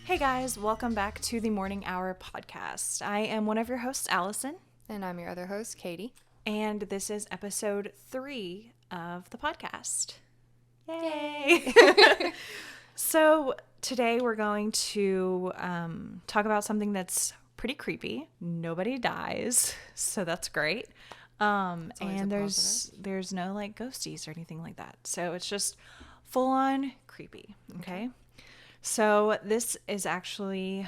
Hey guys, welcome back to the Morning Hour podcast. I am one of your hosts, Allison. And I'm your other host, Katie. And this is episode 3 of the podcast. Yay! So today we're going to talk about something that's pretty creepy. Nobody dies, so that's great. And there's no like ghosties or anything like that. So it's just full on creepy. Okay. So this is actually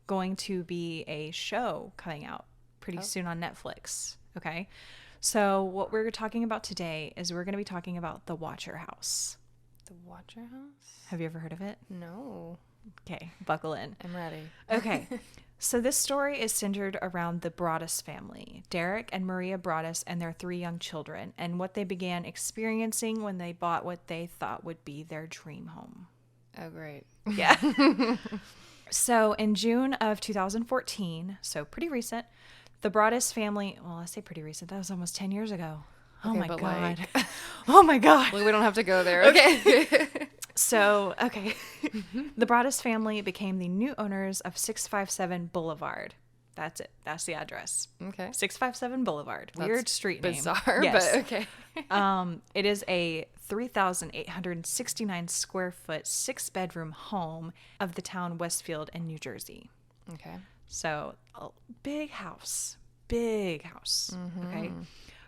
going to be a show coming out pretty soon on Netflix. Okay. So what we're talking about today is we're going to be talking about the Watcher House. The Watcher House? Have you ever heard of it? No. Okay. Buckle in. I'm ready. Okay. So this story is centered around the Broaddus family, Derek and Maria Broaddus and their 3 young children, and what they began experiencing when they bought what they thought would be their dream home. Oh, great. Yeah. So in June of 2014, so pretty recent, the Broaddus family, well, I say pretty recent, that was almost 10 years ago. Oh Okay, my but God. like- Oh my God. Well, we don't have to go there. Okay. So, okay. The Broaddus family became the new owners of 657 Boulevard. That's it. That's the address. Okay. 657 Boulevard. Weird That's street name. bizarre, Yes. but okay. It is a 3,869 square foot, 6-bedroom home of the town Westfield in New Jersey. Okay. So, a big house. Big house. Okay.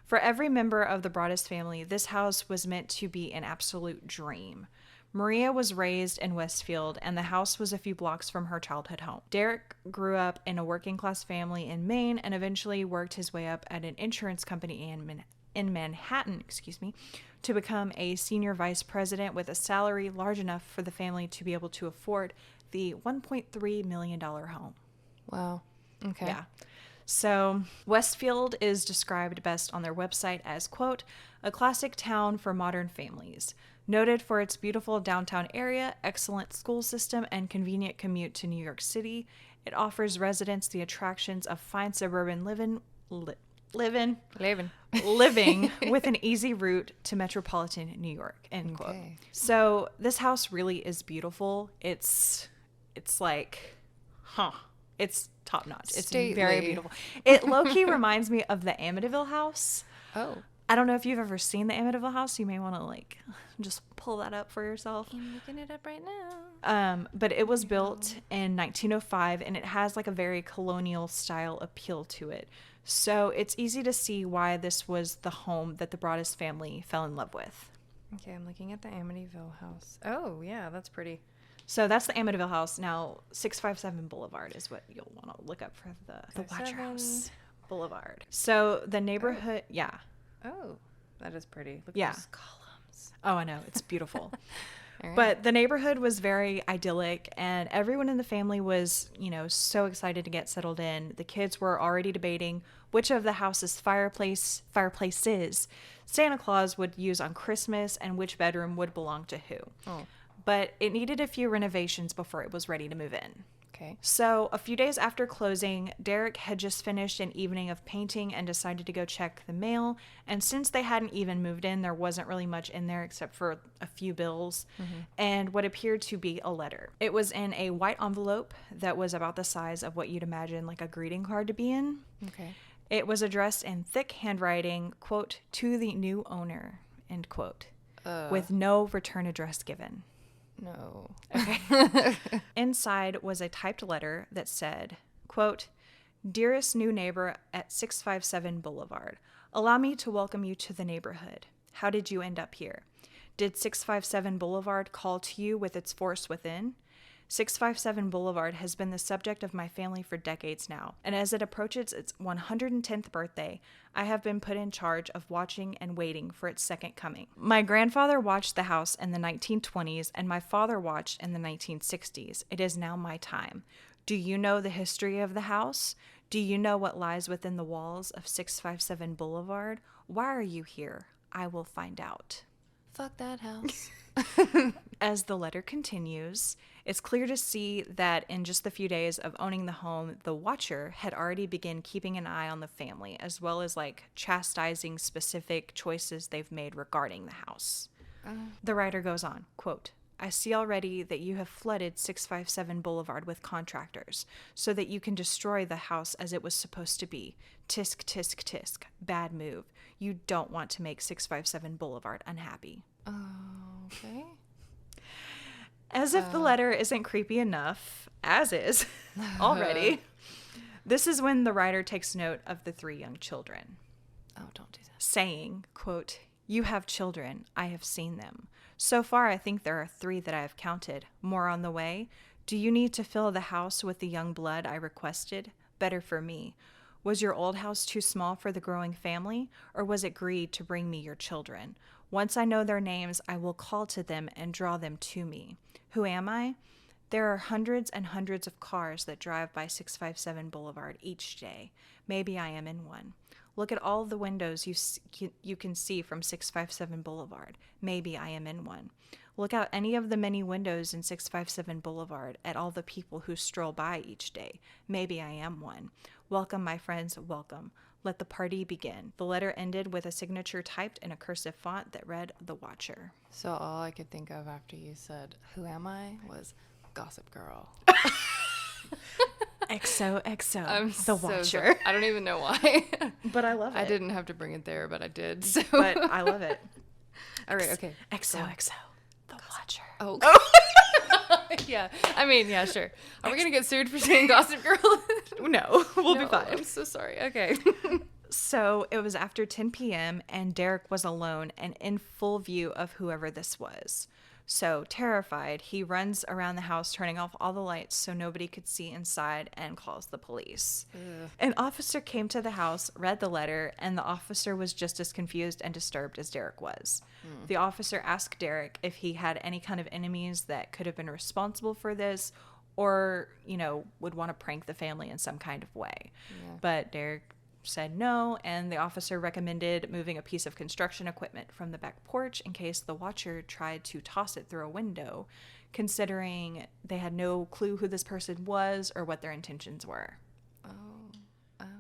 For every member of the Broaddus family, this house was meant to be an absolute dream. Maria was raised in Westfield, and the house was a few blocks from her childhood home. Derek grew up in a working-class family in Maine and eventually worked his way up at an insurance company in Manhattan, to become a senior vice president with a salary large enough for the family to be able to afford the $1.3 million home. Wow. Okay. Yeah. So Westfield is described best on their website as, quote, a classic town for modern families. Noted for its beautiful downtown area, excellent school system, and convenient commute to New York City, it offers residents the attractions of fine suburban living with an easy route to metropolitan New York, end quote. Okay. So this house really is beautiful. It's like, it's top notch. It's very Stately. beautiful. It low-key reminds me of the Amityville house. Oh. I don't know if you've ever seen the Amityville house. You may want to like just pull that up for yourself. I'm looking it up right now. But it was built in 1905 and it has like a very colonial style appeal to it. So it's easy to see why this was the home that the Broaddus family fell in love with. Okay, I'm looking at the Amityville house. Oh, yeah, that's pretty. So that's the Amityville house. Now 657 Boulevard is what you'll want to look up for the Watcher 57. House Boulevard. So the neighborhood, yeah. Oh, that is pretty. Look Yeah. at those columns. Oh, I know. It's beautiful. All right. But the neighborhood was very idyllic and everyone in the family was, so excited to get settled in. The kids were already debating which of the house's fireplaces Santa Claus would use on Christmas and which bedroom would belong to who. Oh, But it needed a few renovations before it was ready to move in. okay. So a few days after closing, Derek had just finished an evening of painting and decided to go check the mail. And since they hadn't even moved in, there wasn't really much in there except for a few bills and what appeared to be a letter. It was in a white envelope that was about the size of what you'd imagine like a greeting card to be in. Okay. It was addressed in thick handwriting, quote, to the new owner, end quote, with no return address given. No. Okay. Inside was a typed letter that said, quote, dearest new neighbor at 657 Boulevard, allow me to welcome you to the neighborhood. How did you end up here? Did 657 Boulevard call to you with its force within? 657 Boulevard has been the subject of my family for decades now, and as it approaches its 110th birthday, I have been put in charge of watching and waiting for its second coming. My grandfather watched the house in the 1920s, and my father watched in the 1960s. It is now my time. Do you know the history of the house? Do you know what lies within the walls of 657 Boulevard? Why are you here? I will find out. Fuck that house. As the letter continues, it's clear to see that in just the few days of owning the home, the Watcher had already begun keeping an eye on the family, as well as like chastising specific choices they've made regarding the house. The writer goes on, quote, I see already that you have flooded 657 Boulevard with contractors so that you can destroy the house as it was supposed to be. Tisk, tisk, tisk. Bad move. You don't want to make 657 Boulevard unhappy. Okay. As if the letter isn't creepy enough, as is, already, this is when the writer takes note of the 3 young children. Oh, don't do that. Saying, quote, "You have children. I have seen them. So far, I think there are 3 that I have counted. More on the way. Do you need to fill the house with the young blood I requested? Better for me. Was your old house too small for the growing family, or was it greed to bring me your children? Once I know their names, I will call to them and draw them to me. Who am I? There are hundreds and hundreds of cars that drive by 657 Boulevard each day. Maybe I am in one. Look at all the windows you can see from 657 Boulevard. Maybe I am in one. Look out any of the many windows in 657 Boulevard at all the people who stroll by each day. Maybe I am one. Welcome, my friends, welcome. Let the party begin." The letter ended with a signature typed in a cursive font that read, "The Watcher." So all I could think of after you said, "Who am I?" was Gossip Girl. XOXO, I'm The so Watcher. sorry. I don't even know why. But I love it. I didn't have to bring it there, but I did. So. But I love it. All right, okay. XOXO, The Watcher. Oh. Yeah. I mean, yeah, sure. Are we going to get sued for saying Gossip Girl? No, we'll be No, fine. I'm so sorry. Okay. So it was after 10 p.m. and Derek was alone and in full view of whoever this was. So terrified, he runs around the house, turning off all the lights so nobody could see inside, and calls the police. Ugh. An officer came to the house, read the letter, and the officer was just as confused and disturbed as Derek was. The officer asked Derek if he had any kind of enemies that could have been responsible for this, or, would want to prank the family in some kind of way. Yeah. But Derek said no, and the officer recommended moving a piece of construction equipment from the back porch in case the Watcher tried to toss it through a window, considering they had no clue who this person was or what their intentions were. Oh,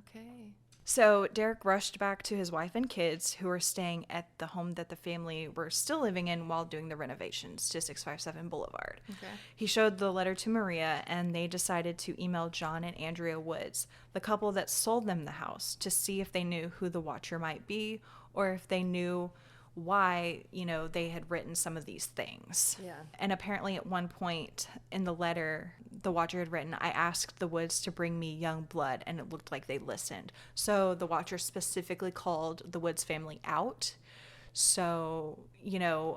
okay. So Derek rushed back to his wife and kids, who were staying at the home that the family were still living in while doing the renovations to 657 Boulevard. Okay. He showed the letter to Maria, and they decided to email John and Andrea Woods, the couple that sold them the house, to see if they knew who the Watcher might be, or if they knew why, they had written some of these things. Yeah. And apparently at one point in the letter, the Watcher had written, "I asked the Woods to bring me young blood," and it looked like they listened. So the Watcher specifically called the Woods family out. So,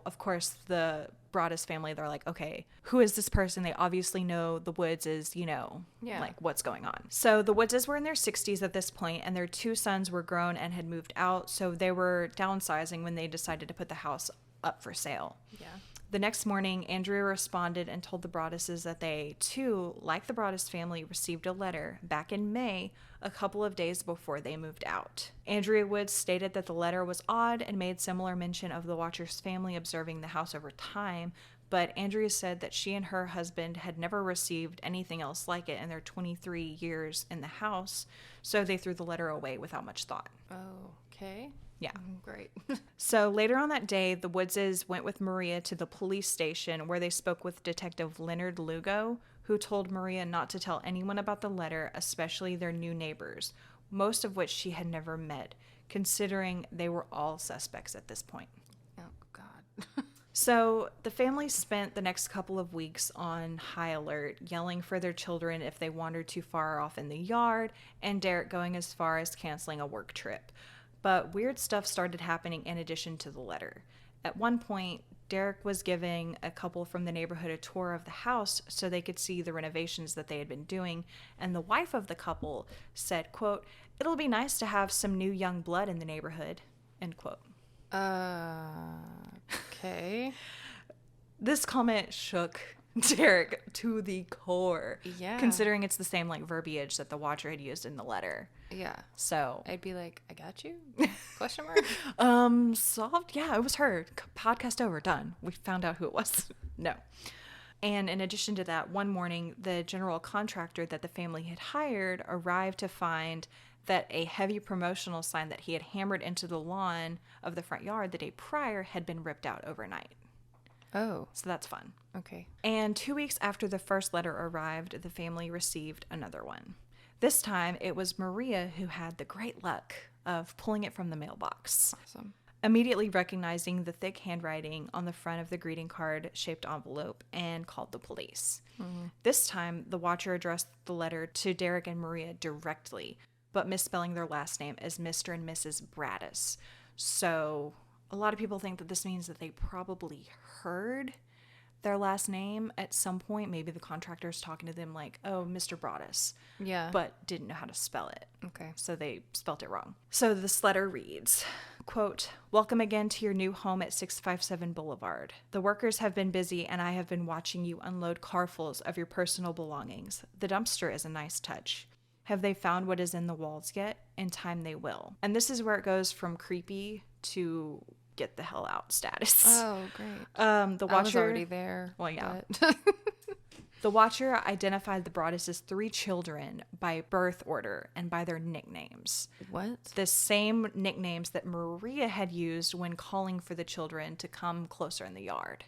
of course, the Broaddus family, they're like, okay, who is this person? They obviously know the Woods is, like, what's going on. So the Woodses were in their 60s at this point, and their 2 sons were grown and had moved out. So they were downsizing when they decided to put the house up for sale. Yeah. The next morning, Andrea responded and told the Broadduses that they, too, like the Broaddus family, received a letter back in May, a couple of days before they moved out. Andrea Woods stated that the letter was odd and made similar mention of the Watcher's family observing the house over time, but Andrea said that she and her husband had never received anything else like it in their 23 years in the house, so they threw the letter away without much thought. Oh, okay. Yeah. Great. So later on that day, the Woodses went with Maria to the police station where they spoke with Detective Leonard Lugo, who told Maria not to tell anyone about the letter, especially their new neighbors, most of which she had never met, considering they were all suspects at this point. Oh, God. So the family spent the next couple of weeks on high alert, yelling for their children if they wandered too far off in the yard, and Derek going as far as canceling a work trip. But weird stuff started happening in addition to the letter. At one point, Derek was giving a couple from the neighborhood a tour of the house so they could see the renovations that they had been doing, and the wife of the couple said, quote, "It'll be nice to have some new young blood in the neighborhood," end quote. Okay. This comment shook Derek to the core. Yeah. Considering it's the same verbiage that the Watcher had used in the letter. Yeah. So I'd be like, "I got you?" Question mark. Solved? Yeah, it was her. Podcast over, done. We found out who it was. No. And in addition to that, one morning, the general contractor that the family had hired arrived to find that a heavy promotional sign that he had hammered into the lawn of the front yard the day prior had been ripped out overnight. Oh, So that's fun. okay. And 2 weeks after the first letter arrived, the family received another one. This time, it was Maria who had the great luck of pulling it from the mailbox. Awesome. Immediately recognizing the thick handwriting on the front of the greeting card shaped envelope and called the police. This time, the watcher addressed the letter to Derek and Maria directly, but misspelling their last name as Mr. and Mrs. Braddis. So a lot of people think that this means that they probably heard their last name at some point. Maybe the contractor's talking to them like, oh, Mr. Braddis, Yeah. but didn't know how to spell it. Okay. So they spelt it wrong. So this letter reads, quote, "Welcome again to your new home at 657 Boulevard. The workers have been busy and I have been watching you unload carfuls of your personal belongings. The dumpster is a nice touch. Have they found what is in the walls yet? In time they will." And this is where it goes from creepy to get the hell out status. Oh, great. The watcher, I was already there. Well, yeah. but- The watcher identified the Broaddus' 3 children by birth order and by their nicknames. What? The same nicknames that Maria had used when calling for the children to come closer in the yard.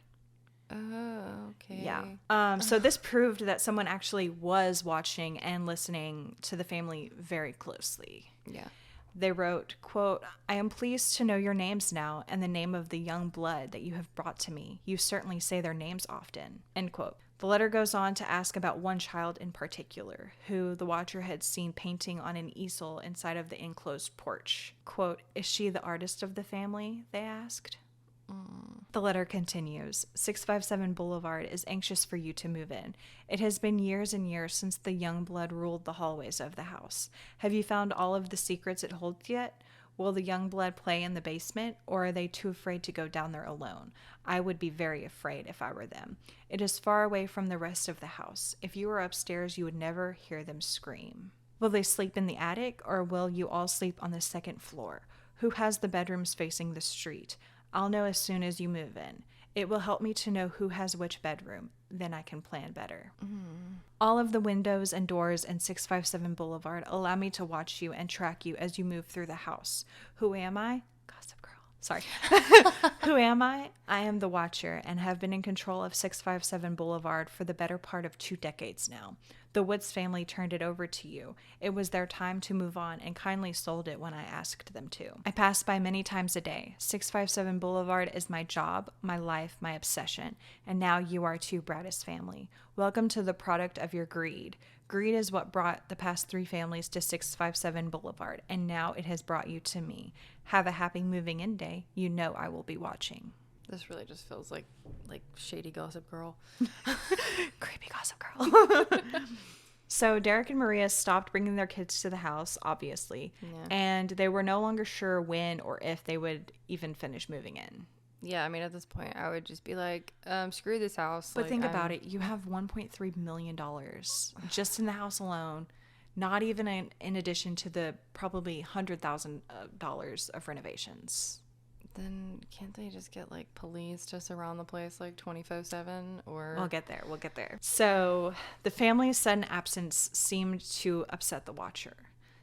Oh, okay. Yeah. So this proved that someone actually was watching and listening to the family very closely. Yeah. They wrote, quote, "I am pleased to know your names now and the name of the young blood that you have brought to me. You certainly say their names often." End quote. The letter goes on to ask about one child in particular, who the watcher had seen painting on an easel inside of the enclosed porch. Quote, "Is she the artist of the family?" they asked. The letter continues, 657 Boulevard is anxious for you to move in. It has been years and years since the young blood ruled the hallways of the house. Have you found all of the secrets it holds yet? Will the young blood play in the basement, or are they too afraid to go down there alone? I would be very afraid if I were them. It is far away from the rest of the house. If you were upstairs, you would never hear them scream. Will they sleep in the attic, or will you all sleep on the second floor? Who has the bedrooms facing the street? I'll know as soon as you move in. It will help me to know who has which bedroom. Then I can plan better. All of the windows and doors in 657 Boulevard allow me to watch you and track you as you move through the house. Who am I? Gossip Girl. Sorry. Who am I? I am the watcher and have been in control of 657 Boulevard for the better part of 2 decades now. The Woods family turned it over to you. It was their time to move on and kindly sold it when I asked them to. I pass by many times a day. 657 Boulevard is my job, my life, my obsession. And now you are too, Braddis family. Welcome to the product of your greed. Greed is what brought the past 3 families to 657 Boulevard, and now it has brought you to me. Have a happy moving in day. You know I will be watching. This really just feels like shady Gossip Girl. Creepy Gossip Girl. So Derek and Maria stopped bringing their kids to the house, obviously, and they were no longer sure when or if they would even finish moving in. Yeah, I mean, at this point, I would just be like, screw this house. But think about it. You have $1.3 million just in the house alone, not even in addition to the probably $100,000 of renovations. Then can't they just get like police to surround the place like 24/7 or? We'll get there. So the family's sudden absence seemed to upset the watcher.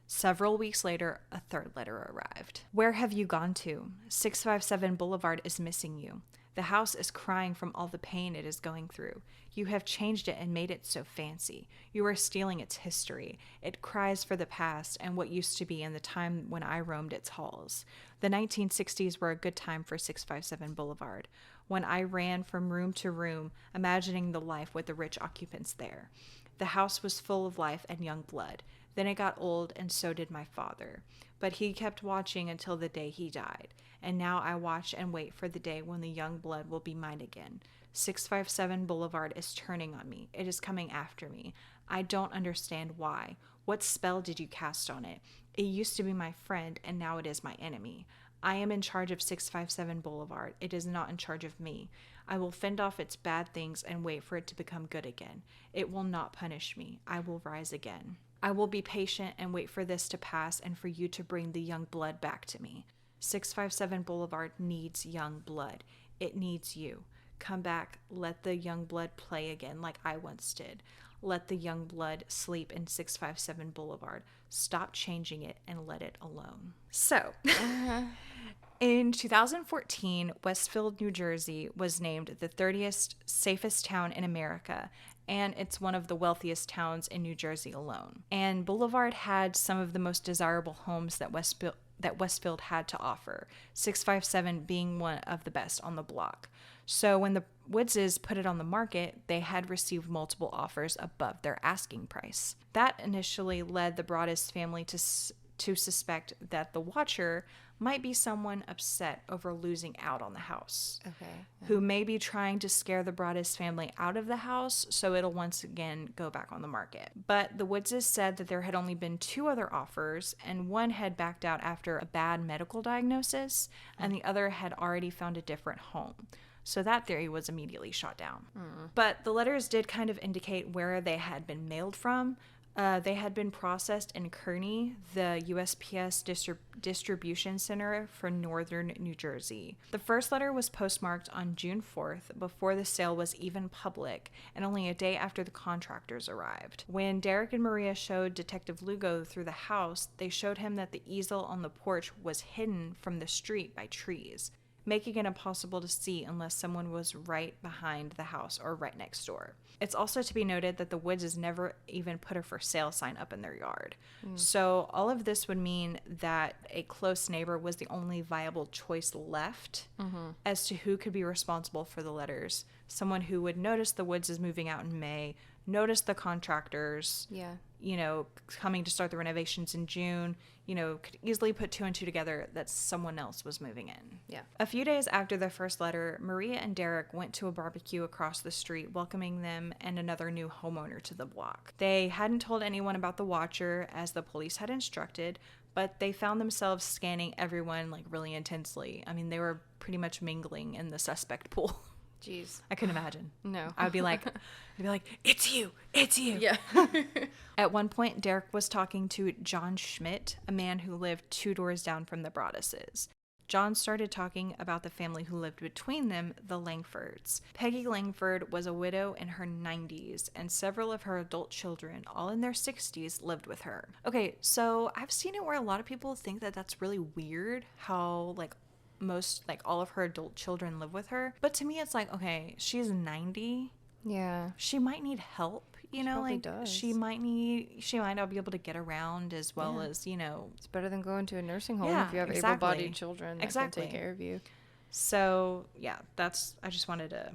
Several weeks later, a third letter arrived. Where have you gone to? 657 Boulevard is missing you. The house is crying from all the pain it is going through. You have changed it and made it so fancy. You are stealing its history. It cries for the past and what used to be in the time when I roamed its halls. The 1960s were a good time for 657 Boulevard, when I ran from room to room, imagining the life with the rich occupants there. The house was full of life and young blood. Then it got old, and so did my father. But he kept watching until the day he died. And now I watch and wait for the day when the young blood will be mine again. 657 Boulevard is turning on me. It is coming after me. I don't understand why. What spell did you cast on it? It used to be my friend, and now it is my enemy. I am in charge of 657 Boulevard. It is not in charge of me. I will fend off its bad things and wait for it to become good again. It will not punish me. I will rise again. I will be patient and wait for this to pass and for you to bring the young blood back to me. 657 Boulevard needs young blood. It needs you. Come back. Let the young blood play again like I once did. Let the young blood sleep in 657 Boulevard. Stop changing it and let it alone. So, In 2014, Westfield, New Jersey was named the 30th safest town in America, and it's one of the wealthiest towns in New Jersey alone. And Boulevard had some of the most desirable homes that Westfield had to offer, 657 being one of the best on the block. So when the Woodses put it on the market, they had received multiple offers above their asking price. That initially led the Broaddus family to suspect that the watcher might be someone upset over losing out on the house. Okay. Who may be trying to scare the Broaddus family out of the house so it'll once again go back on the market. But the Woodses said that there had only been 2 other offers, and one had backed out after a bad medical diagnosis, and the other had already found a different home. So that theory was immediately shot down. But the letters did kind of indicate where they had been mailed from. They had been processed in Kearney, the USPS distribution center for northern New Jersey. The first letter was postmarked on June 4th, before the sale was even public, and only a day after the contractors arrived. When Derek and Maria showed Detective Lugo through the house, they showed him that the easel on the porch was hidden from the street by trees, making it impossible to see unless someone was right behind the house or right next door. It's also to be noted that the Woodses never even put a for sale sign up in their yard. So all of this would mean that a close neighbor was the only viable choice left as to who could be responsible for the letters. Someone who would notice the Woodses moving out in May, notice the contractors, coming to start the renovations in June, could easily put 2 and 2 together that someone else was moving in. Yeah. A few days after the first letter, Maria and Derek went to a barbecue across the street, welcoming them and another new homeowner to the block. They hadn't told anyone about the watcher, as the police had instructed, but they found themselves scanning everyone really intensely. I mean, they were pretty much mingling in the suspect pool. Jeez. I couldn't imagine. No. I'd be like, it's you. Yeah. At one point, Derek was talking to John Schmidt, a man who lived 2 doors down from the Broadduses. John started talking about the family who lived between them, the Langfords. Peggy Langford was a widow in her 90s, and several of her adult children, all in their 60s, lived with her. Okay, so I've seen it where a lot of people think that that's really weird, how, all of her adult children live with her. But to me, it's okay, she's 90. Yeah. She might need help, does. she might not be able to get around as well as, It's better than going to a nursing home if you have exactly. able-bodied children that can take care of you. So, yeah, I just wanted to,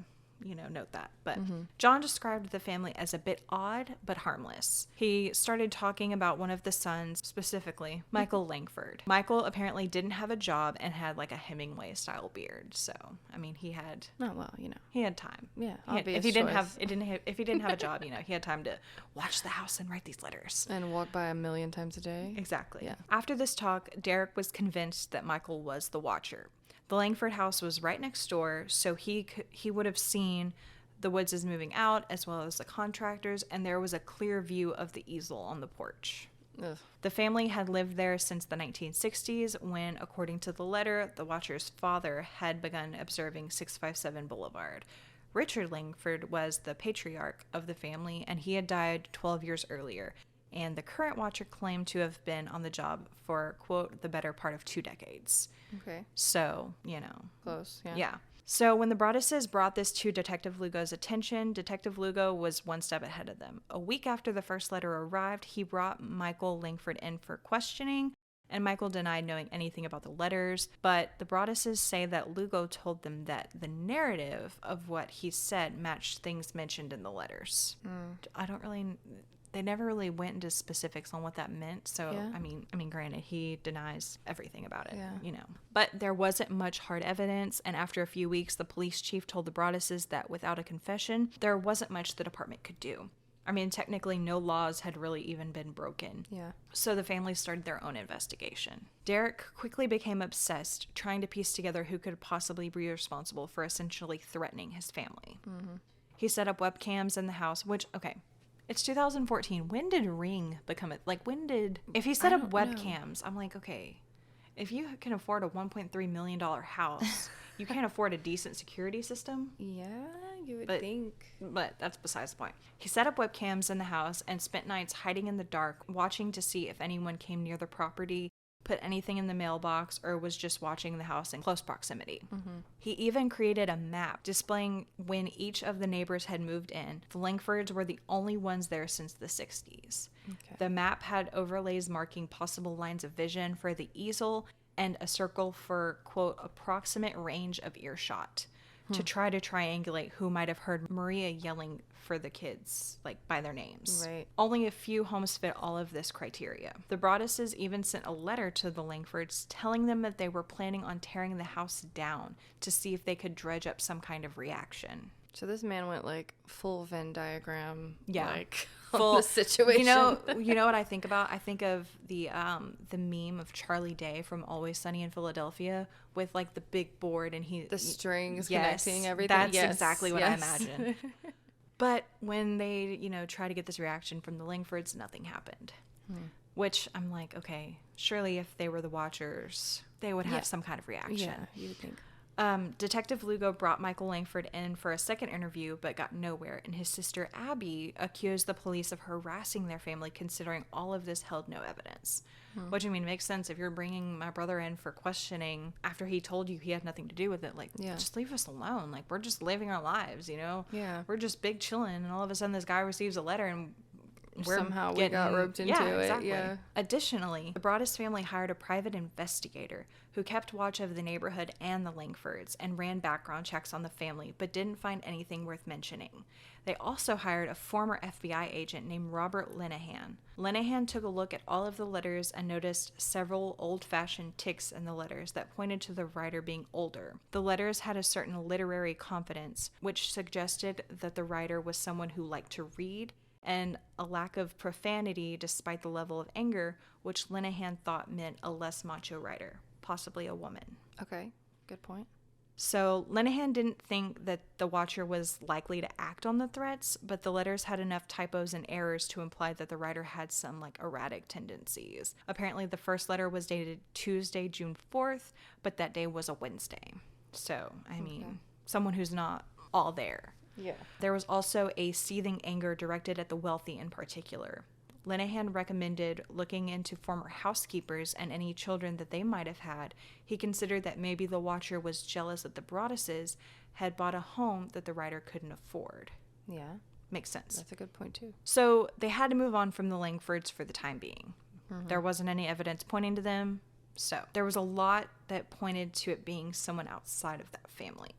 note that. But John described the family as a bit odd, but harmless. He started talking about one of the sons, specifically Michael Langford. Michael apparently didn't have a job and had a Hemingway-style beard. So, I mean, he had... Oh, well, He had time. Yeah, if he didn't have a job, he had time to watch the house and write these letters. And walk by 1,000,000 times a day. Exactly. Yeah. After this talk, Derek was convinced that Michael was the watcher. The Langford house was right next door, so he would have seen the Woodses moving out as well as the contractors, and there was a clear view of the easel on the porch. Ugh. The family had lived there since the 1960s when, according to the letter, the watcher's father had begun observing 657 Boulevard. Richard Langford was the patriarch of the family, and he had died 12 years earlier, and the current watcher claimed to have been on the job for, quote, the better part of 2 decades. Okay. So, Close, yeah. Yeah. So when the Broadduses brought this to Detective Lugo's attention, Detective Lugo was one step ahead of them. A week after the first letter arrived, he brought Michael Langford in for questioning, and Michael denied knowing anything about the letters, but the Broadduses say that Lugo told them that the narrative of what he said matched things mentioned in the letters. They never really went into specifics on what that meant. So, Yeah. I mean, granted, he denies everything about it, Yeah. But there wasn't much hard evidence, and after a few weeks, the police chief told the Broadduses that without a confession, there wasn't much the department could do. I mean, technically, no laws had really even been broken. Yeah. So the family started their own investigation. Derek quickly became obsessed, trying to piece together who could possibly be responsible for essentially threatening his family. Mm-hmm. He set up webcams in the house, which, okay, it's 2014. When did Ring become it? If he set up webcams, I'm like, okay, if you can afford a $1.3 million house, you can't afford a decent security system? Yeah, you would think. But that's besides the point. He set up webcams in the house and spent nights hiding in the dark, watching to see if anyone came near the property, put anything in the mailbox, or was just watching the house in close proximity. He even created a map displaying when each of the neighbors had moved in. The Langfords were the only ones there since the 60s. Okay. The map had overlays marking possible lines of vision for the easel and a circle for, quote, approximate range of earshot to try to triangulate who might have heard Maria yelling for the kids, like by their names. Right. Only a few homes fit all of this criteria. The Broadduses even sent a letter to the Langfords telling them that they were planning on tearing the house down to see if they could dredge up some kind of reaction. So this man went like full Venn diagram, Yeah. like Full the situation. You know what I think about? I think of the meme of Charlie Day from Always Sunny in Philadelphia with like the big board and the strings Yes, connecting everything. That's Yes, exactly what I yes. imagine. But when they, try to get this reaction from the Langfords, nothing happened. Which I'm like, okay, surely if they were the Watchers, they would have Yeah. some kind of reaction. Yeah, you would think. Detective Lugo brought Michael Langford in for a second interview, but got nowhere, and his sister Abby accused the police of harassing their family, considering all of this held no evidence. Which, I mean, makes sense. If you're bringing my brother in for questioning after he told you he had nothing to do with it, like, Yeah. just leave us alone. Like, we're just living our lives, Yeah. We're just big chilling, and all of a sudden this guy receives a letter, and Somehow we got roped into it, Exactly. yeah. Additionally, the Broaddus family hired a private investigator who kept watch of the neighborhood and the Langfords and ran background checks on the family, but didn't find anything worth mentioning. They also hired a former FBI agent named Robert Linehan. Linehan took a look at all of the letters and noticed several old-fashioned ticks in the letters that pointed to the writer being older. The letters had a certain literary confidence, which suggested that the writer was someone who liked to read, and a lack of profanity despite the level of anger, which Linehan thought meant a less macho writer, possibly a woman. Okay, good point. So Linehan didn't think that the Watcher was likely to act on the threats, but the letters had enough typos and errors to imply that the writer had some like erratic tendencies. Apparently the first letter was dated Tuesday, June 4th, but that day was a Wednesday. So, I mean, someone who's not all there. Yeah. There was also a seething anger directed at the wealthy in particular. Linehan recommended looking into former housekeepers and any children that they might have had. He considered that maybe the Watcher was jealous that the Broadduses had bought a home that the writer couldn't afford. Yeah, Makes sense. that's a good point too. So they had to move on from the Langfords for the time being. There wasn't any evidence pointing to them. So there was a lot that pointed to it being someone outside of that family.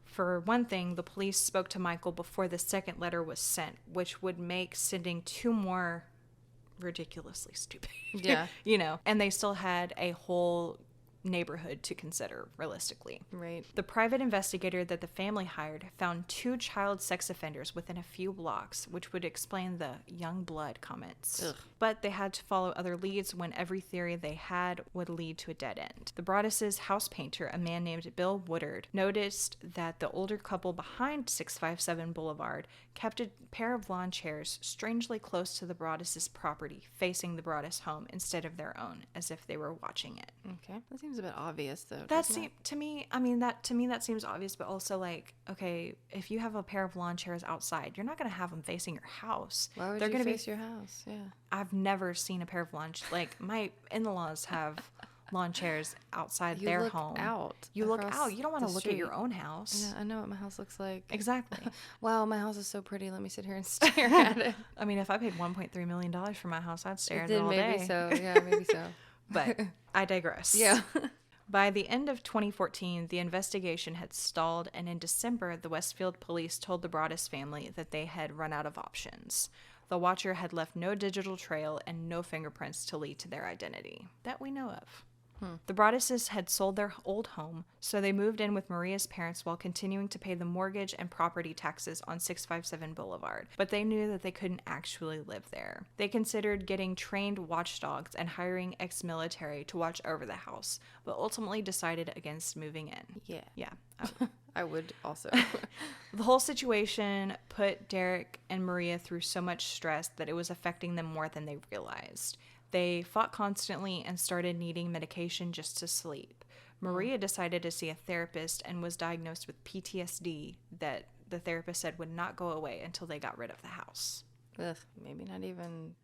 For one thing, the police spoke to Michael before the second letter was sent, which would make sending two more ridiculously stupid. Yeah. And they still had a whole neighborhood to consider realistically. Right. The private investigator that the family hired found 2 child sex offenders within a few blocks, which would explain the young blood comments. Ugh. But they had to follow other leads when every theory they had would lead to a dead end. The Broaddus' house painter, a man named Bill Woodard, noticed that the older couple behind 657 Boulevard kept a pair of lawn chairs strangely close to the Broaddus' property, facing the Broaddus home instead of their own, as if they were watching it. Okay. That seems a bit obvious though. That doesn't it? to me, that seems obvious, but also like, okay, if you have a pair of lawn chairs outside, you're not gonna have them facing your house. Why would They're you gonna face your house? Yeah. I've never seen a pair of like my in-laws have lawn chairs outside You their look home. out. You look across out. You don't want to the look at your street. own house. Yeah, I know what my house looks like. Exactly. Wow, my house is so pretty. Let me sit here and stare at it. I mean, if I paid $1.3 million for my house, I'd stare at it Then all maybe day. so. Yeah, maybe so. But I digress. Yeah. By the end of 2014, the investigation had stalled, and in December, the Westfield police told the Broaddus family that they had run out of options. The Watcher had left no digital trail and no fingerprints to lead to their identity that we know of. The Broadduses had sold their old home, so they moved in with Maria's parents while continuing to pay the mortgage and property taxes on 657 Boulevard, but they knew that they couldn't actually live there. They considered getting trained watchdogs and hiring ex-military to watch over the house, but ultimately decided against moving in. Yeah. Yeah. I would also. The whole situation put Derek and Maria through so much stress that it was affecting them more than they realized. They fought constantly and started needing medication just to sleep. Maria decided to see a therapist and was diagnosed with PTSD that the therapist said would not go away until they got rid of the house. Ugh, maybe not even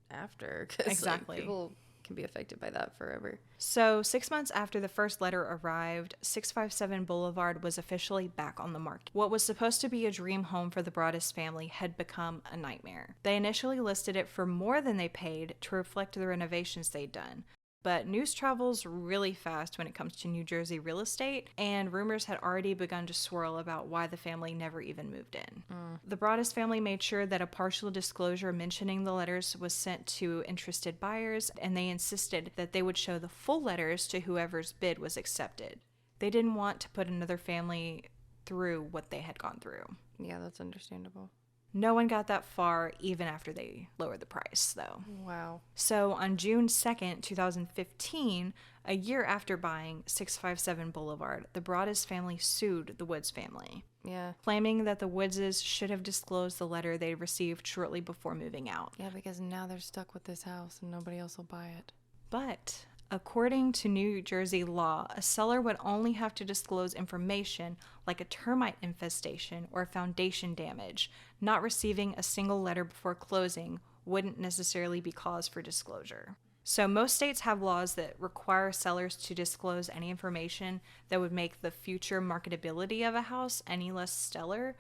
after. 'Cause, Exactly. Like, people can be affected by that forever. So 6 months after the first letter arrived, 657 Boulevard was officially back on the market. What was supposed to be a dream home for the Broaddus family had become a nightmare. They initially listed it for more than they paid to reflect the renovations they'd done. But news travels really fast when it comes to New Jersey real estate, and rumors had already begun to swirl about why the family never even moved in. The Broaddus family made sure that a partial disclosure mentioning the letters was sent to interested buyers, and they insisted that they would show the full letters to whoever's bid was accepted. They didn't want to put another family through what they had gone through. Yeah, that's understandable. No one got that far, even after they lowered the price, though. Wow. So on June 2nd, 2015, a year after buying 657 Boulevard, the Broaddus family sued the Woods family, Yeah. claiming that the Woodses should have disclosed the letter they received shortly before moving out. Yeah, because now they're stuck with this house and nobody else will buy it. But according to New Jersey law, a seller would only have to disclose information like a termite infestation or foundation damage. Not receiving a single letter before closing wouldn't necessarily be cause for disclosure. So most states have laws that require sellers to disclose any information that would make the future marketability of a house any less stellar,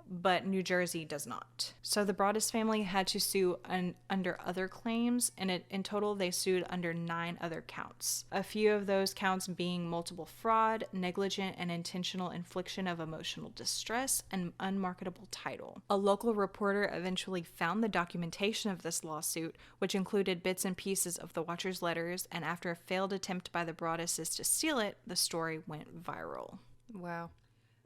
but New Jersey does not. So the Broaddus family had to sue under other claims, and in total they sued under 9 other counts. A few of those counts being multiple fraud, negligent and intentional infliction of emotional distress, and unmarketable title. A local reporter eventually found the documentation of this lawsuit, which included bits and pieces of the Watcher's letters, and after a failed attempt by the Broadduses to steal it, the story went viral. Wow.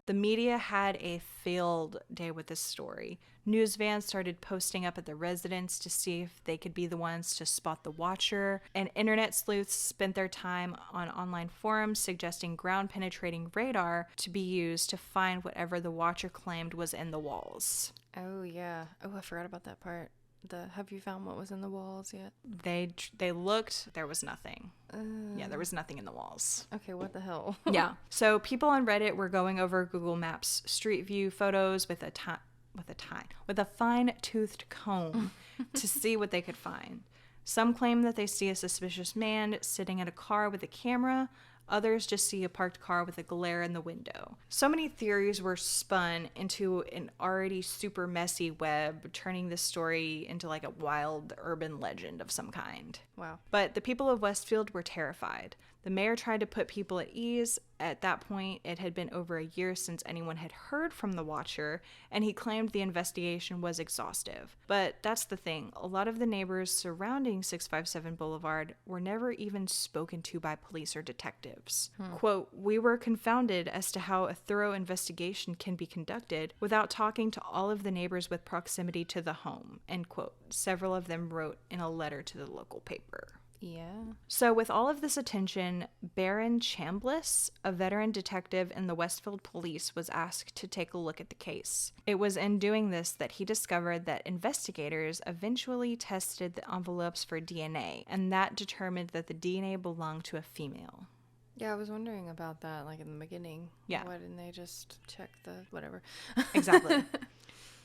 The media had a field day with this story. News vans started posting up at the residence to see if they could be the ones to spot the Watcher, and internet sleuths spent their time on online forums suggesting ground-penetrating radar to be used to find whatever the Watcher claimed was in the walls. Oh, yeah. Oh, I forgot about that part. Have you found what was in the walls yet? They looked, there was nothing. Yeah, there was nothing in the walls. Okay, what the hell? Yeah. So people on Reddit were going over Google Maps Street View photos with a fine-toothed comb to see what they could find. Some claim that they see a suspicious man sitting in a car with a camera. Others just see a parked car with a glare in the window. So many theories were spun into an already super messy web, turning this story into like a wild urban legend of some kind. Wow. But the people of Westfield were terrified. The mayor tried to put people at ease. At that point, it had been over a year since anyone had heard from the Watcher, and he claimed the investigation was exhaustive. But that's the thing. A lot of the neighbors surrounding 657 Boulevard were never even spoken to by police or detectives. Quote, "We were confounded as to how a thorough investigation can be conducted without talking to all of the neighbors with proximity to the home," end quote. Several of them wrote in a letter to the local paper. Yeah. So with all of this attention, Baron Chambliss, a veteran detective in the Westfield police, was asked to take a look at the case. It was in doing this that he discovered that investigators eventually tested the envelopes for DNA, and that determined that the DNA belonged to a female. Yeah, I was wondering about that, like in the beginning. Yeah. Why didn't they just check the whatever? Exactly.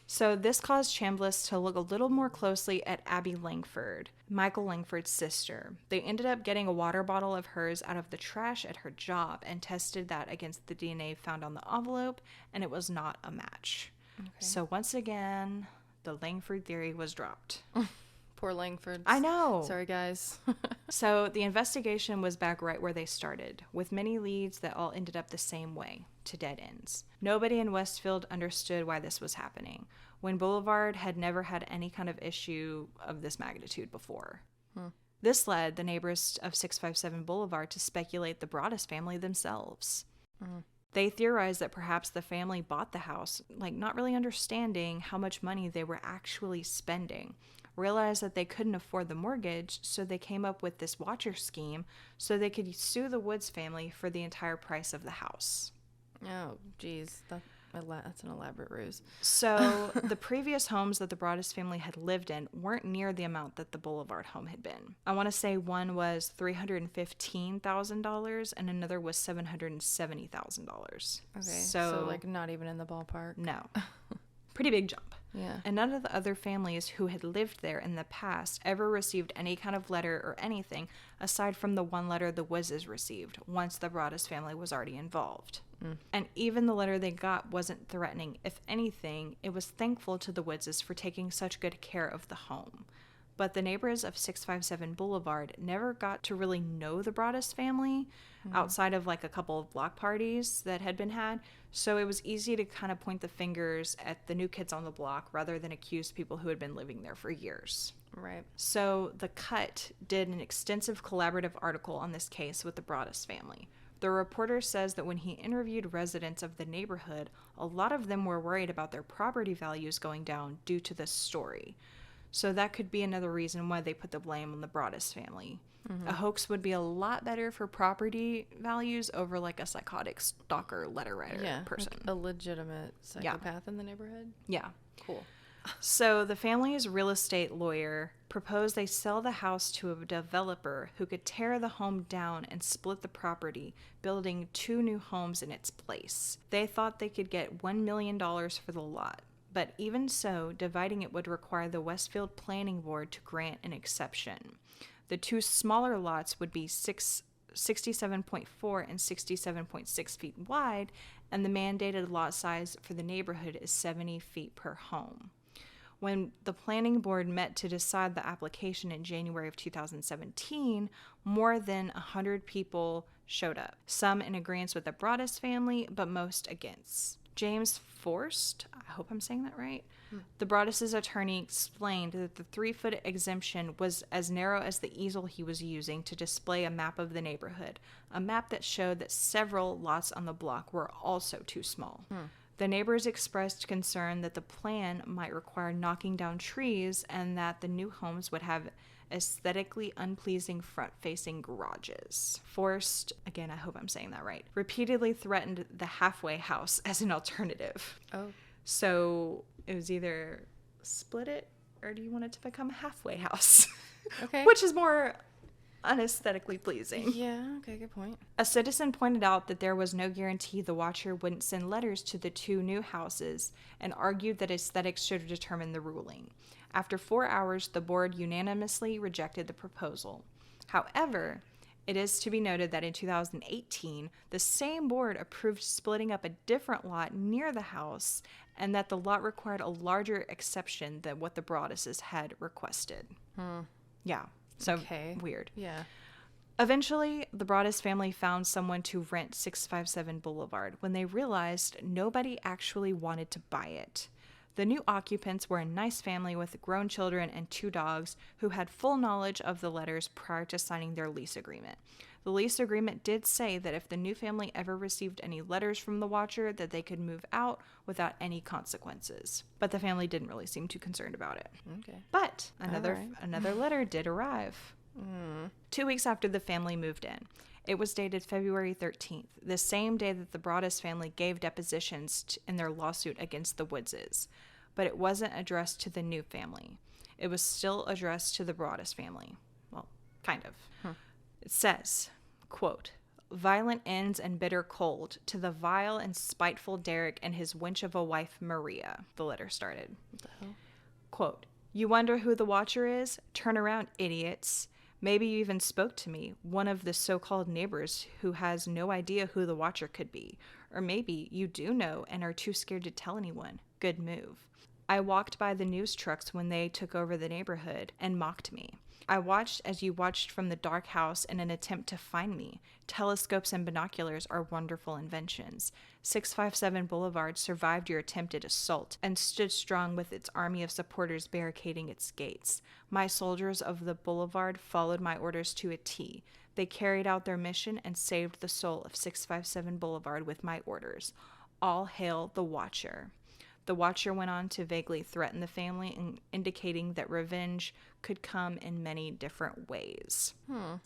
So this caused Chambliss to look a little more closely at Abby Langford, Michael Langford's sister. They ended up getting a water bottle of hers out of the trash at her job and tested that against the DNA found on the envelope, and it was not a match. Okay. So once again, the Langford theory was dropped. Poor Langford. I know. Sorry, guys. So the investigation was back right where they started, with many leads that all ended up the same way, to dead ends. Nobody in Westfield understood why this was happening, when Boulevard had never had any kind of issue of this magnitude before. This led the neighbors of 657 Boulevard to speculate the Broaddus family themselves. They theorized that perhaps the family bought the house, like not really understanding how much money they were actually spending. Realized that they couldn't afford the mortgage, so they came up with this Watcher scheme so they could sue the Woods family for the entire price of the house. Oh, geez. That's an elaborate ruse. So the previous homes that the Broaddus family had lived in weren't near the amount that the Boulevard home had been. I want to say one was $315,000 and another was $770,000. Okay, so like not even in the ballpark. No. Pretty big jump. Yeah. And none of the other families who had lived there in the past ever received any kind of letter or anything aside from the one letter the Wizzes received once the Broaddus family was already involved. And even the letter they got wasn't threatening. If anything, it was thankful to the Wizzes for taking such good care of the home. But the neighbors of 657 Boulevard never got to really know the Broaddus family outside of like a couple of block parties that had been had. So it was easy to kind of point the fingers at the new kids on the block rather than accuse people who had been living there for years. Right. So The Cut did an extensive collaborative article on this case with the Broaddus family. The reporter says that when he interviewed residents of the neighborhood, a lot of them were worried about their property values going down due to this story. So that could be another reason why they put the blame on the Broaddus family. A hoax would be a lot better for property values over like a psychotic stalker letter writer person. Like a legitimate psychopath in the neighborhood. Yeah. Cool. So the family's real estate lawyer proposed they sell the house to a developer who could tear the home down and split the property, building 2 new homes in its place. They thought they could get $1 million for the lot. But even so, dividing it would require the Westfield Planning Board to grant an exception. The 2 smaller lots would be 67.4 and 67.6 feet wide, and the mandated lot size for the neighborhood is 70 feet per home. When the planning board met to decide the application in January of 2017, more than 100 people showed up, some in agreement with the Broaddus family, but most against. James Forst, I hope I'm saying that right, the Broaddus' attorney explained that the 3-foot exemption was as narrow as the easel he was using to display a map of the neighborhood, a map that showed that several lots on the block were also too small. The neighbors expressed concern that the plan might require knocking down trees and that the new homes would have aesthetically unpleasing front-facing garages. Forst, again, I hope I'm saying that right, repeatedly threatened the halfway house as an alternative. Oh. So it was either split it or do you want it to become a halfway house? Okay. Which is more unaesthetically pleasing. Yeah, okay, good point. A citizen pointed out that there was no guarantee the watcher wouldn't send letters to the 2 new houses and argued that aesthetics should determine the ruling. After 4 hours, the board unanimously rejected the proposal. However, it is to be noted that in 2018, the same board approved splitting up a different lot near the house and that the lot required a larger exception than what the Broadduses had requested. Yeah. So weird. Yeah. Eventually, the Broaddus family found someone to rent 657 Boulevard when they realized nobody actually wanted to buy it. The new occupants were a nice family with grown children and 2 dogs who had full knowledge of the letters prior to signing their lease agreement. The lease agreement did say that if the new family ever received any letters from the watcher, that they could move out without any consequences. But the family didn't really seem too concerned about it. Okay. But another letter did arrive. 2 weeks after the family moved in. It was dated February 13th, the same day that the Broaddus family gave depositions in their lawsuit against the Woodses. But it wasn't addressed to the new family. It was still addressed to the Broaddus family. Well, kind of. It says, quote, "Violent ends and bitter cold to the vile and spiteful Derek and his wench of a wife, Maria," the letter started. What the hell? Quote, "You wonder who the watcher is? Turn around, idiots. Maybe you even spoke to me, one of the so-called neighbors who has no idea who the watcher could be. Or maybe you do know and are too scared to tell anyone. Good move. I walked by the news trucks when they took over the neighborhood and mocked me. I watched as you watched from the dark house in an attempt to find me. Telescopes and binoculars are wonderful inventions. 657 Boulevard survived your attempted assault and stood strong with its army of supporters barricading its gates. My soldiers of the Boulevard followed my orders to a T. They carried out their mission and saved the soul of 657 Boulevard with my orders. All hail the Watcher." The Watcher went on to vaguely threaten the family, indicating that revenge could come in many different ways.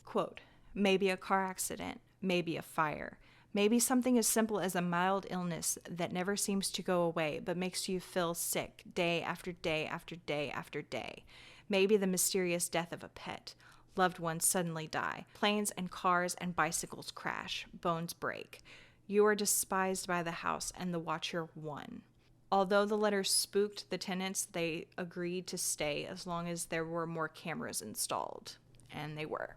Quote, "Maybe a car accident, maybe a fire, maybe something as simple as a mild illness that never seems to go away but makes you feel sick day after day after day after day. Maybe the mysterious death of a pet. Loved ones suddenly die. Planes and cars and bicycles crash. Bones break. You are despised by the house and the Watcher won." Although the letters spooked the tenants, they agreed to stay as long as there were more cameras installed. And they were.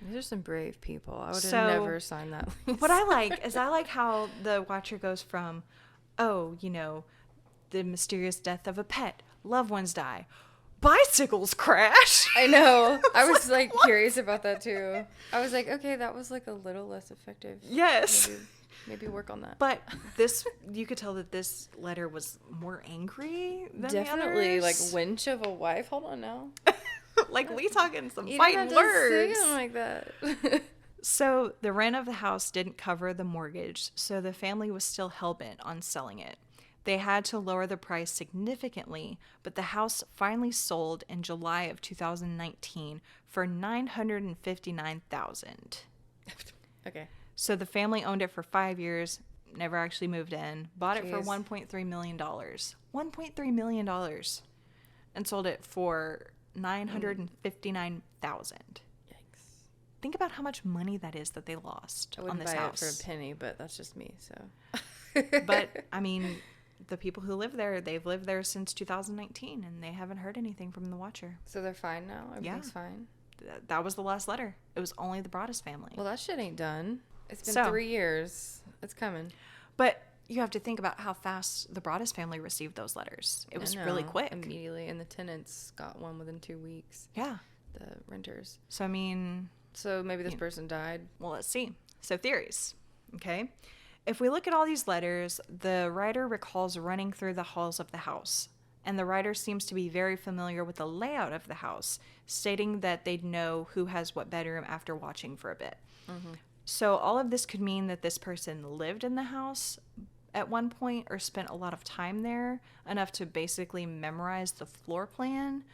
These are some brave people. I would have So, never signed that lease. What I like is how the Watcher goes from, oh, you know, the mysterious death of a pet, loved ones die, bicycles crash. I know. I was like curious about that too. I was like, okay, that was like a little less effective. Yes. Maybe work on that. But you could tell that this letter was more angry than Definitely, the like others. wench of a wife. Hold on now. Like we talking some You fighting don't have to say words. them like that. So the rent of the house didn't cover the mortgage, so the family was still hell-bent on selling it. They had to lower the price significantly, but the house finally sold in July of 2019 for $959,000. Okay. So the family owned it for 5 years, never actually moved in, bought it for Jeez. $1.3 million. $1.3 million. And sold it for $959,000. Yikes. Think about how much money that is that they lost I on wouldn't this buy house. it for a penny, but that's just me, so. But, I mean, the people who live there, they've lived there since 2019, and they haven't heard anything from the Watcher. So they're fine now? Everything's fine? That was the last letter. It was only the Broaddus family. Well, that shit ain't done. It's been So- 3 years. It's coming. But you have to think about how fast the Broaddus family received those letters. It was I really know, quick. Immediately, and the tenants got one within 2 weeks. Yeah. The renters. So, I mean, So maybe this person died. well, let's see. So, theories. Okay. If we look at all these letters, the writer recalls running through the halls of the house. And the writer seems to be very familiar with the layout of the house, stating that they'd know who has what bedroom after watching for a bit. So all of this could mean that this person lived in the house at one point or spent a lot of time there, enough to basically memorize the floor plan.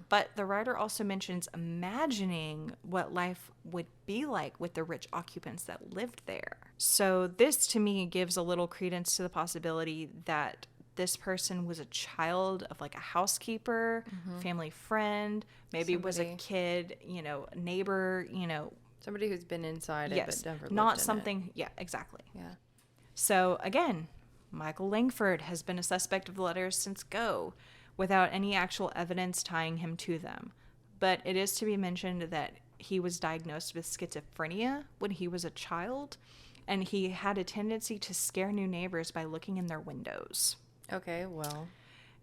But the writer also mentions imagining what life would be like with the rich occupants that lived there. So this to me gives a little credence to the possibility that this person was a child of like a housekeeper, family friend, maybe was a Somebody. kid, neighbor, Somebody who's been inside it, yes, but never lived not in something. Yeah, exactly. It. Yeah. So again, Michael Langford has been a suspect of the letters since go, without any actual evidence tying him to them. But it is to be mentioned that he was diagnosed with schizophrenia when he was a child, and he had a tendency to scare new neighbors by looking in their windows. Okay, well.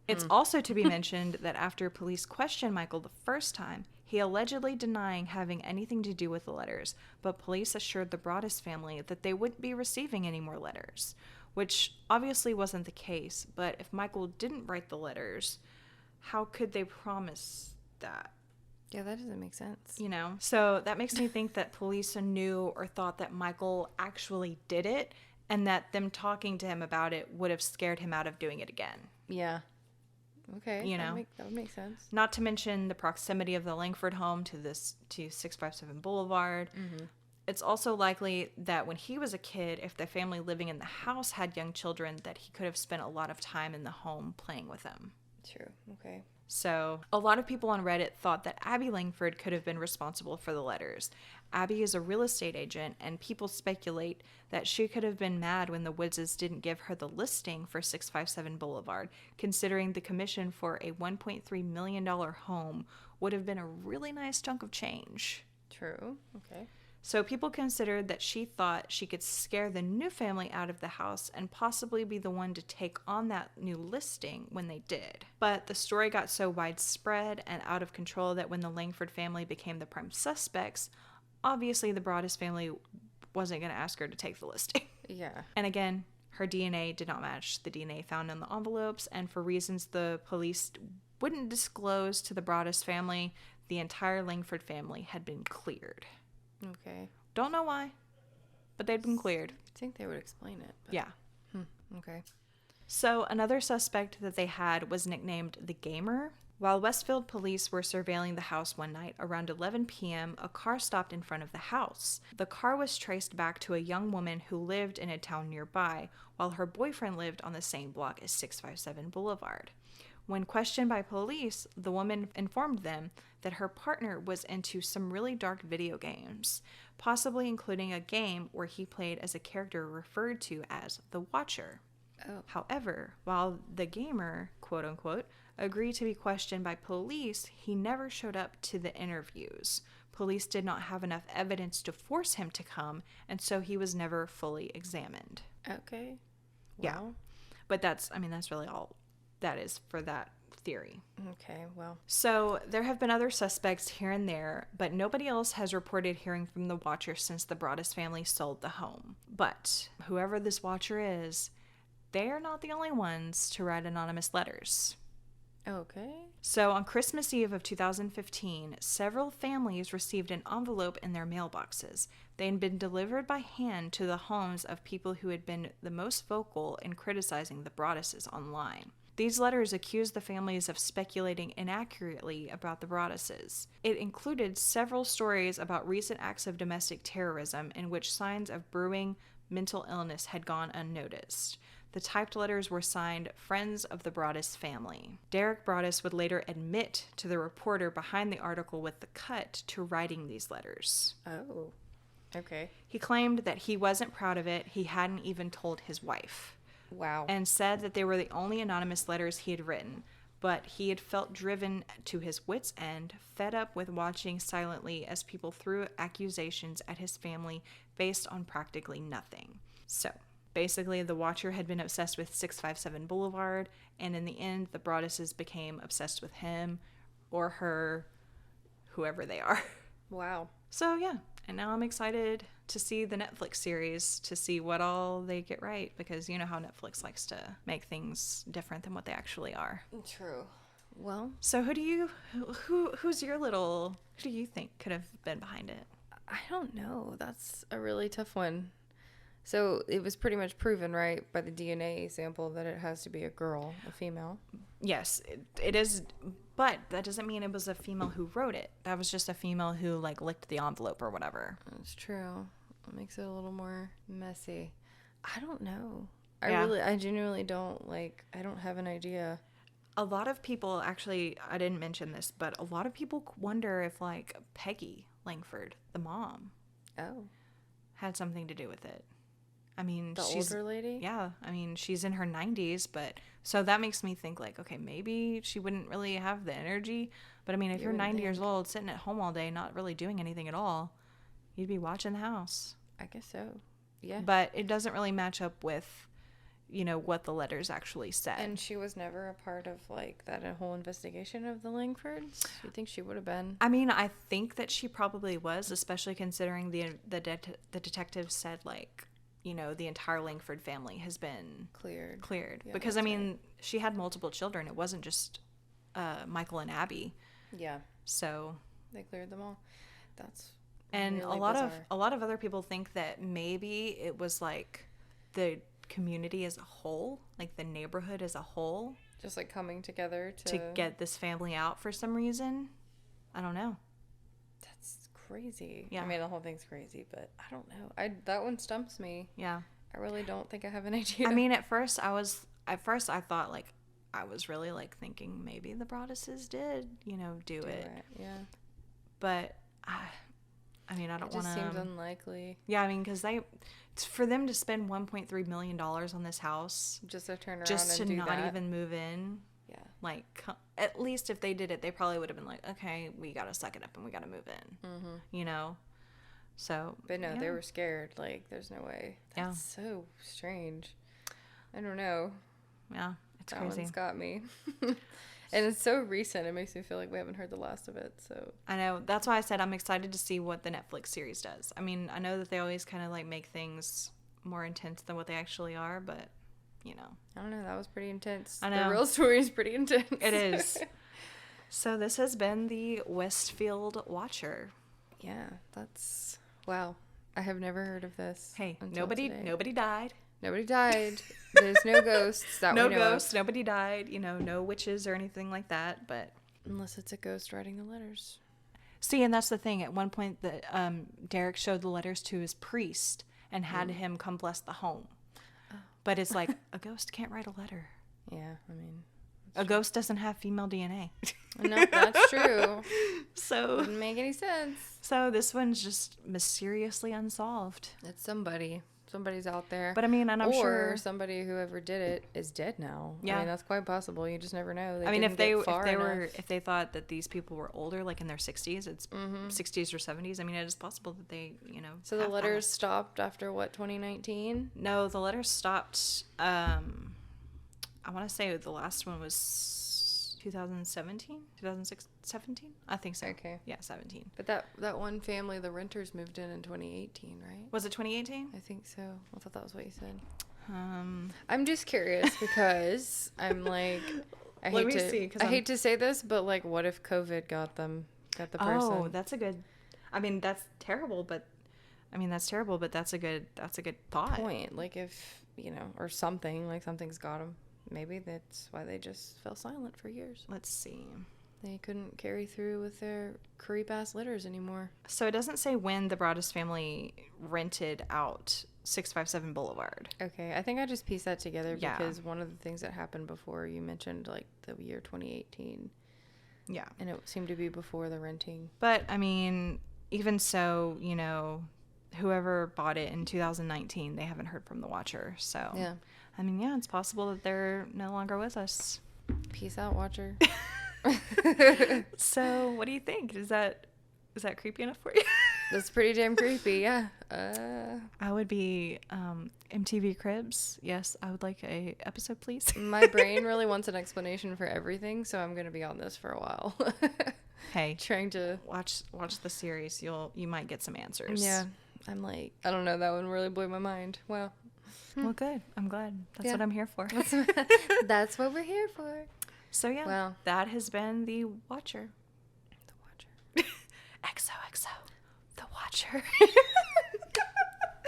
It's also to be mentioned that after police questioned Michael the first time, he allegedly denying having anything to do with the letters, but police assured the Broaddus family that they wouldn't be receiving any more letters, which obviously wasn't the case. But if Michael didn't write the letters, how could they promise that? Yeah, that doesn't make sense. So that makes me think that police knew or thought that Michael actually did it, and that them talking to him about it would have scared him out of doing it again. Yeah. Okay. That would make sense. Not to mention the proximity of the Langford home to 657 Boulevard. It's also likely that when he was a kid, if the family living in the house had young children, that he could have spent a lot of time in the home playing with them. True. Okay. So a lot of people on Reddit thought that Abby Langford could have been responsible for the letters. Abby is a real estate agent, and people speculate that she could have been mad when the Woodses didn't give her the listing for 657 Boulevard, considering the commission for a $1.3 million home would have been a really nice chunk of change. True. Okay. So people considered that she thought she could scare the new family out of the house and possibly be the one to take on that new listing when they did. But the story got so widespread and out of control that when the Langford family became the prime suspects, obviously the Broaddus family wasn't going to ask her to take the listing. Yeah. And again, her DNA did not match the DNA found in the envelopes, and for reasons the police wouldn't disclose to the Broaddus family, the entire Langford family had been cleared. Okay. Don't know why, but they'd been cleared. I think they would explain it. But... Yeah. Okay. So another suspect that they had was nicknamed the Gamer. While Westfield police were surveilling the house one night around 11 p.m., a car stopped in front of the house. The car was traced back to a young woman who lived in a town nearby, while her boyfriend lived on the same block as 657 Boulevard. When questioned by police, the woman informed them that her partner was into some really dark video games, possibly including a game where he played as a character referred to as the Watcher. Oh. However, while the gamer, quote unquote, agreed to be questioned by police, he never showed up to the interviews. Police did not have enough evidence to force him to come, and so he was never fully examined. Okay. Yeah. Well. But that's really all that is for that theory. Okay, well. So there have been other suspects here and there, but nobody else has reported hearing from the watcher since the Broaddus family sold the home. But whoever this watcher is, they are not the only ones to write anonymous letters. Okay. So on Christmas Eve of 2015, several families received an envelope in their mailboxes. They had been delivered by hand to the homes of people who had been the most vocal in criticizing the Broadduses online. These letters accused the families of speculating inaccurately about the Broadduses. It included several stories about recent acts of domestic terrorism in which signs of brewing mental illness had gone unnoticed. The typed letters were signed Friends of the Broaddus Family. Derek Broaddus would later admit to the reporter behind the article with the cut to writing these letters. Oh, okay. He claimed that he wasn't proud of it. He hadn't even told his wife. Wow. And said that they were the only anonymous letters he had written. But he had felt driven to his wits' end, fed up with watching silently as people threw accusations at his family based on practically nothing. So, basically, the watcher had been obsessed with 657 Boulevard, and in the end, the Broadduses became obsessed with him or her, whoever they are. Wow. So, yeah. And now I'm excited to see the Netflix series to see what all they get right, because you know how Netflix likes to make things different than what they actually are. True. Well, So who do you think could have been behind it? I don't know. That's a really tough one. So it was pretty much proven, right, by the DNA sample that it has to be a girl, a female. Yes, it is, but that doesn't mean it was a female who wrote it. That was just a female who like licked the envelope or whatever. That's true. It makes it a little more messy. I don't know. Yeah. I genuinely don't, I don't have an idea. A lot of people, actually, I didn't mention this, but a lot of people wonder if like Peggy Langford, the mom, had something to do with it. I mean, she's older lady? Yeah. I mean, she's in her 90s, but so that makes me think like, okay, maybe she wouldn't really have the energy. But I mean, if you're 90 years old, sitting at home all day, not really doing anything at all, you'd be watching the house. I guess so. Yeah. But it doesn't really match up with, you know, what the letters actually said. And she was never a part of that whole investigation of the Langfords? You think she would have been? I mean, I think that she probably was, especially considering the detective said like, you know, the entire Langford family has been cleared. Yeah, because I mean, She had multiple children. It wasn't just Michael and Abby. Yeah. So they cleared them all. That's and really a lot of other people think that maybe it was like the community as a whole, like the neighborhood as a whole, just like coming together to get this family out for some reason. I don't know. That's crazy. Yeah. I mean, the whole thing's crazy, but I don't know. That one stumps me. Yeah. I really don't think I have an idea. I mean, at first I thought like I was really like thinking maybe the Broadduses did, you know, do it. Yeah. But I mean, I don't want to. It just seems unlikely. Yeah, I mean, because for them to spend $1.3 million on this house just to turn around just and to do not that. even move in. Yeah. Like, at least if they did it, they probably would have been like, okay, we got to suck it up and we got to move in. Mm-hmm. You know? So. But no, yeah. they were scared. Like, there's no way. That's so strange. I don't know. Yeah, it's that crazy. One's got me. And it's so recent. It makes me feel like we haven't heard the last of it. So I know. That's why I said I'm excited to see what the Netflix series does. I mean, I know that they always kind of like make things more intense than what they actually are, but you know. I don't know. That was pretty intense. I know. The real story is pretty intense. It is. So this has been the Westfield Watcher. Yeah, that's wow. I have never heard of this. Hey, until nobody died. Nobody died. There's no ghosts. That No we know of. ghosts. Nobody died. You know, no witches or anything like that. But Unless it's a ghost writing the letters. see, and that's the thing. At one point, Derek showed the letters to his priest and had him come bless the home. But it's like a ghost can't write a letter. Yeah, I mean, A ghost doesn't have female DNA. No, that's true. So Wouldn't make any sense. So this one's just mysteriously unsolved. It's somebody. Somebody's out there. But I mean, and I'm sure somebody whoever did it is dead now. Yeah. I mean, that's quite possible. You just never know. I mean, if they thought that these people were older, like in their 60s, it's 60s or 70s. I mean, it is possible that they, So the letters stopped after what, 2019? No, the letters stopped. I want to say the last one was 2017, 2017. I think so. Okay. Yeah, 17. But that one family, the renters, moved in 2018, right? Was it 2018? I think so. I thought that was what you said. I'm just curious because I'm like, I hate to say this, but like, what if COVID got the person? Oh, that's a good. I mean, that's terrible, but that's a good thought. Point. Like if or something, like something's got them. Maybe that's why they just fell silent for years. Let's see. They couldn't carry through with their creep-ass litters anymore. So it doesn't say when the Broaddus family rented out 657 Boulevard. Okay, I think I just pieced that together because one of the things that happened before you mentioned, like, the year 2018. Yeah. And it seemed to be before the renting. But, I mean, even so, whoever bought it in 2019, they haven't heard from the Watcher. So, yeah. I mean, yeah, it's possible that they're no longer with us. Peace out, Watcher. So, what do you think? Is that creepy enough for you? That's pretty damn creepy, yeah. I would be MTV Cribs. Yes, I would like a episode, please. My brain really wants an explanation for everything, so I'm going to be on this for a while. Hey, trying to watch the series. You might get some answers. Yeah. I'm like, I don't know, that one really blew my mind. Wow. Well, good. I'm glad. That's what I'm here for. That's what we're here for. So, yeah. Well, that has been The Watcher. The Watcher. XOXO. The Watcher.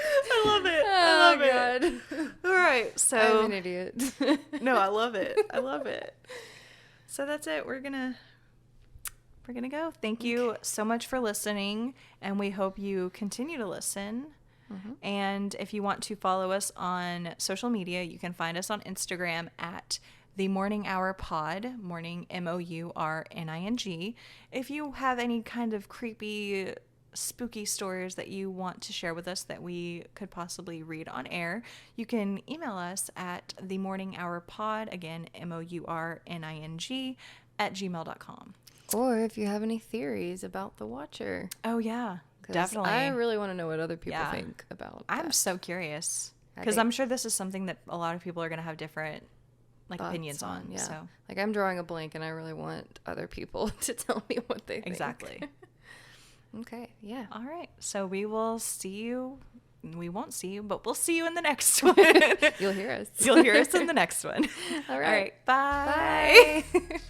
I love it. I love it. All right. So I'm an idiot. No, I love it. I love it. So that's it. We're gonna go. Thank you so much for listening, and we hope you continue to listen. Mm-hmm. And if you want to follow us on social media, you can find us on Instagram at The Mourning Hour Pod, Mourning, MOURNING. If you have any kind of creepy, spooky stories that you want to share with us that we could possibly read on air, you can email us at The Mourning Hour Pod, again, MOURNING, @gmail.com. Or if you have any theories about the Watcher. Oh, yeah. Definitely. I really want to know what other people think about that. I'm so curious. Because I'm sure this is something that a lot of people are going to have different opinions on. Yeah. So. Like, I'm drawing a blank, and I really want other people to tell me what they think. Exactly. Okay, yeah. All right. So we will see you. We won't see you, but we'll see you in the next one. You'll hear us. You'll hear us in the next one. All right. Bye. Bye.